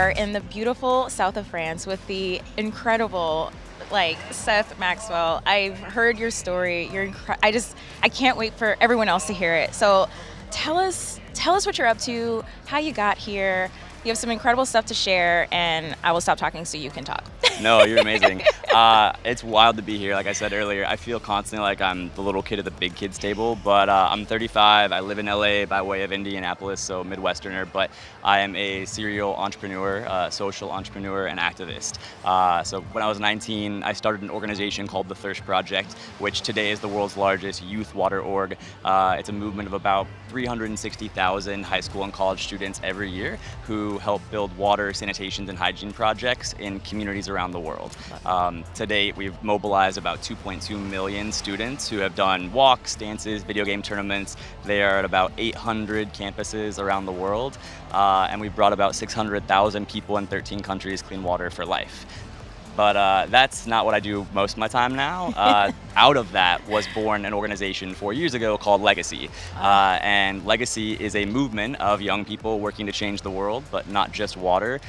are in the beautiful south of France with the incredible, Seth Maxwell. I've heard your story. I can't wait for everyone else to hear it. So tell us what you're up to, how you got here. You have some incredible stuff to share, and I will stop talking so you can talk. No, you're amazing. It's wild to be here. Like I said earlier, I feel constantly like I'm the little kid at the big kids table, but I'm 35. I live in LA by way of Indianapolis, so Midwesterner, but I am a serial entrepreneur, social entrepreneur, and activist. So when I was 19, I started an organization called the Thirst Project, which today is the world's largest youth water org. It's a movement of about 360,000 high school and college students every year who help build water, sanitation, and hygiene projects in communities around the world. To date, we've mobilized about 2.2 million students who have done walks, dances, video game tournaments. They are at about 800 campuses around the world, and we've brought about 600,000 people in 13 countries clean water for life. But that's not what I do most of my time now. Out of that was born an organization 4 years ago called Legacy. And Legacy is a movement of young people working to change the world, but not just water.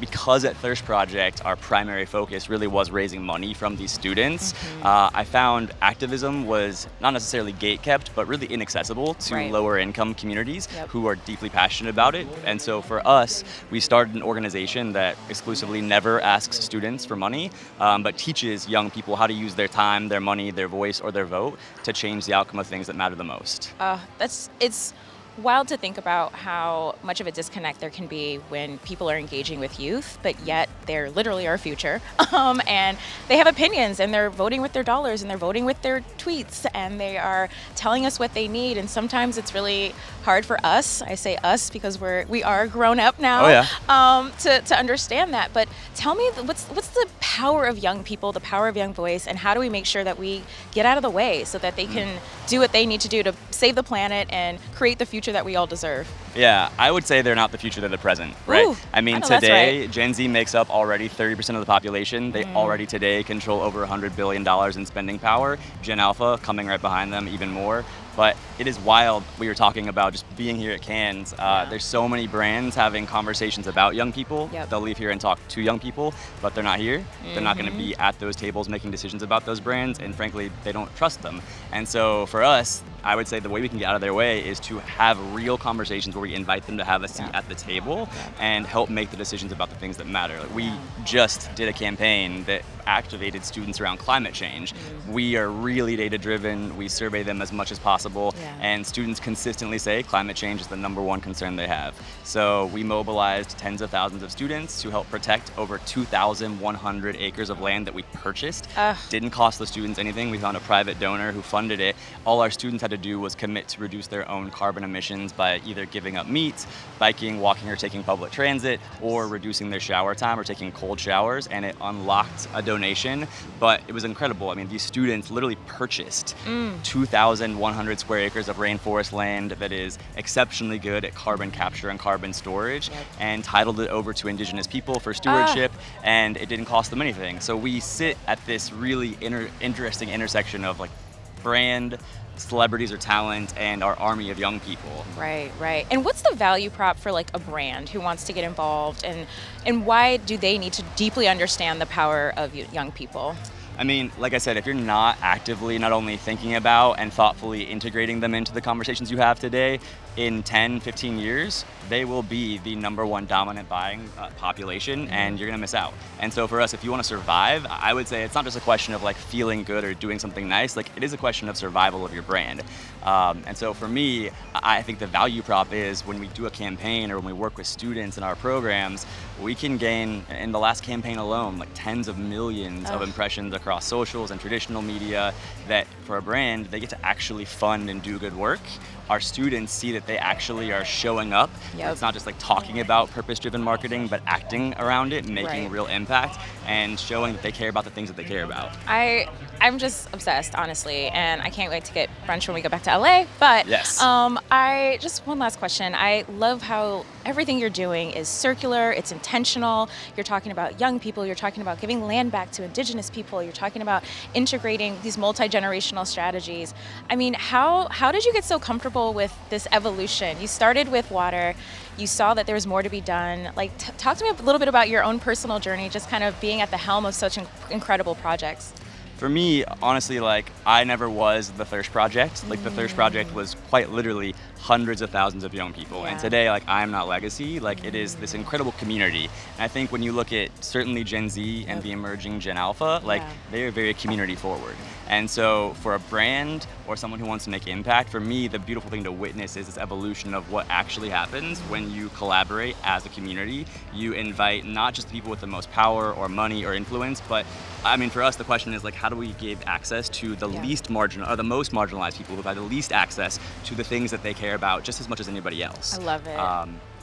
Because at Thirst Project, our primary focus really was raising money from these students. I found activism was not necessarily gatekept, but really inaccessible to lower income communities who are deeply passionate about it. And so for us, we started an organization that exclusively never asks students for money, but teaches young people how to use their time, their money, their voice, or their vote to change the outcome of things that matter the most. It's wild to think about how much of a disconnect there can be when people are engaging with youth, but yet they're literally our future. And they have opinions, and they're voting with their dollars, and they're voting with their tweets, and they are telling us what they need. And sometimes it's really hard for us, I say us because we are grown up now, to understand that. But tell me, what's the power of young people, the power of young voice, and how do we make sure that we get out of the way so that they can do what they need to do to save the planet and create the future that we all deserve? Yeah, I would say they're not the future, they're the present, right? Ooh, I mean, today, Gen Z makes up already 30% of the population. They already today control over $100 billion in spending power. Gen Alpha coming right behind them, even more. But it is wild. We were talking about just being here at Cannes. There's so many brands having conversations about young people. They'll leave here and talk to young people, but they're not here. They're not going to be at those tables making decisions about those brands, and frankly, they don't trust them. And so for us, I would say the way we can get out of their way is to have real conversations where we invite them to have a seat at the table and help make the decisions about the things that matter. Like we just did a campaign that activated students around climate change. We are really data driven. We survey them as much as possible, and students consistently say climate change is the #1 concern they have. So we mobilized tens of thousands of students to help protect over 2,100 acres of land that we purchased. Didn't cost the students anything. We found a private donor who funded it. All our students had to do was commit to reduce their own carbon emissions by either giving up meat, biking, walking, or taking public transit, or reducing their shower time or taking cold showers, and it unlocked a donation. But it was incredible. I mean, these students literally purchased 2,100 square acres of rainforest land that is exceptionally good at carbon capture and carbon storage, and titled it over to Indigenous people for stewardship, and it didn't cost them anything. So we sit at this really interesting intersection of like brand, celebrities or talent, and our army of young people. Right. And what's the value prop for like a brand who wants to get involved, and why do they need to deeply understand the power of young people? I mean, like I said, if you're not actively not only thinking about and thoughtfully integrating them into the conversations you have today, in 10, 15 years, they will be the #1 dominant buying population, and you're gonna miss out. And so for us, if you wanna survive, I would say it's not just a question of like feeling good or doing something nice, like it is a question of survival of your brand. And so for me, I think the value prop is when we do a campaign or when we work with students in our programs, we can gain, in the last campaign alone, like tens of millions of impressions across socials and traditional media, that for a brand, they get to actually fund and do good work. Our students see that they actually are showing up. It's not just like talking about purpose-driven marketing, but acting around it, making real impact, and showing that they care about the things that they care about. I I'm just obsessed, honestly, and I can't wait to get brunch when we go back to LA. But Yes. I just one last question. I love how everything you're doing is circular. It's intentional. You're talking about young people. You're talking about giving land back to indigenous people. You're talking about integrating these multi-generational strategies. I mean, how did you get so comfortable with this evolution? You started with water. You saw that there was more to be done. Like, talk to me a little bit about your own personal journey, just kind of being at the helm of such incredible projects. For me, honestly, like, I never was the Thirst Project. Like, the Thirst Project was quite literally hundreds of thousands of young people. And Yeah. today, like, I am not legacy. Like, it is this incredible community. And I think when you look at certainly Gen Z and the emerging Gen Alpha, like, Yeah. they are very community forward. And so for a brand or someone who wants to make impact, for me, the beautiful thing to witness is this evolution of what actually happens when you collaborate as a community. You invite not just the people with the most power or money or influence, but I mean, for us, the question is, like, how do we give access to the least marginal or the most marginalized people who have the least access to the things that they care about just as much as anybody else? I love it.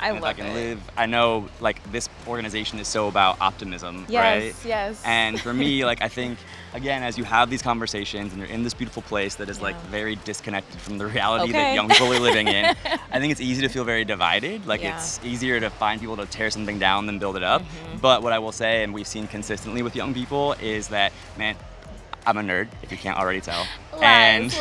And if I can live, I know, like, this organization is so about optimism, Yes, right? yes. And for me, like, I think, again, as you have these conversations and you're in this beautiful place that is like very disconnected from the reality that young people are living in, I think it's easy to feel very divided. Like, it's easier to find people to tear something down than build it up. But what I will say, and we've seen consistently with young people, is that, man, I'm a nerd, if you can't already tell. Lies.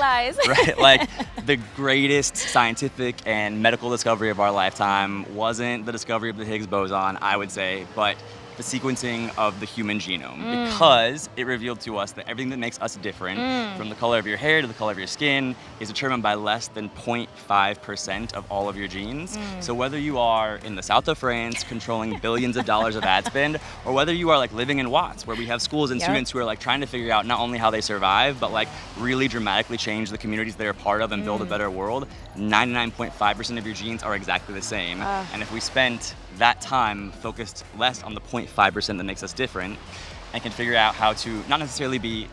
Right, like, the greatest scientific and medical discovery of our lifetime wasn't the discovery of the Higgs boson, I would say, but the sequencing of the human genome, because it revealed to us that everything that makes us different, from the color of your hair to the color of your skin, is determined by less than 0.5% of all of your genes. So whether you are in the south of France controlling billions of dollars of ad spend, or whether you are like living in Watts, where we have schools and students who are like trying to figure out not only how they survive, but like really dramatically change the communities they're a part of and build a better world, 99.5% of your genes are exactly the same. And if we spent that time focused less on the 0.5% that makes us different, and can figure out how to not necessarily be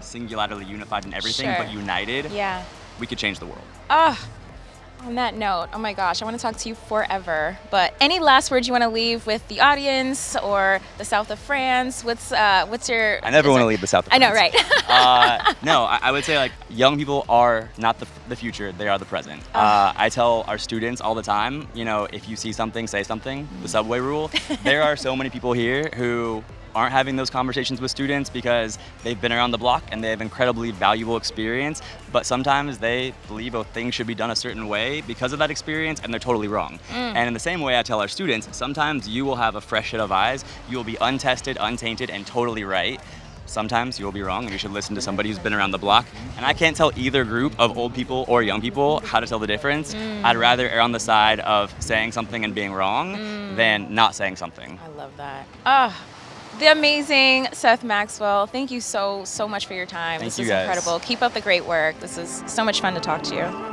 singularly unified in everything, but united, we could change the world. On that note, oh my gosh, I want to talk to you forever. But any last words you want to leave with the audience or the south of France? What's your? I never want to leave the south of France. I know, right? No, I would say, like, young people are not the future; they are the present. I tell our students all the time, if you see something, say something. The subway rule. There are so many people here who aren't having those conversations with students because they've been around the block and they have incredibly valuable experience, but sometimes they believe things should be done a certain way because of that experience, and they're totally wrong. And in the same way, I tell our students, sometimes you will have a fresh set of eyes, you will be untested, untainted, and totally right. Sometimes you will be wrong, and you should listen to somebody who's been around the block. And I can't tell either group of old people or young people how to tell the difference. I'd rather err on the side of saying something and being wrong than not saying something. I love that. The amazing Seth Maxwell. Thank you so much for your time. Thank This you is guys. incredible. Keep up the great work. This is so much fun to talk to you.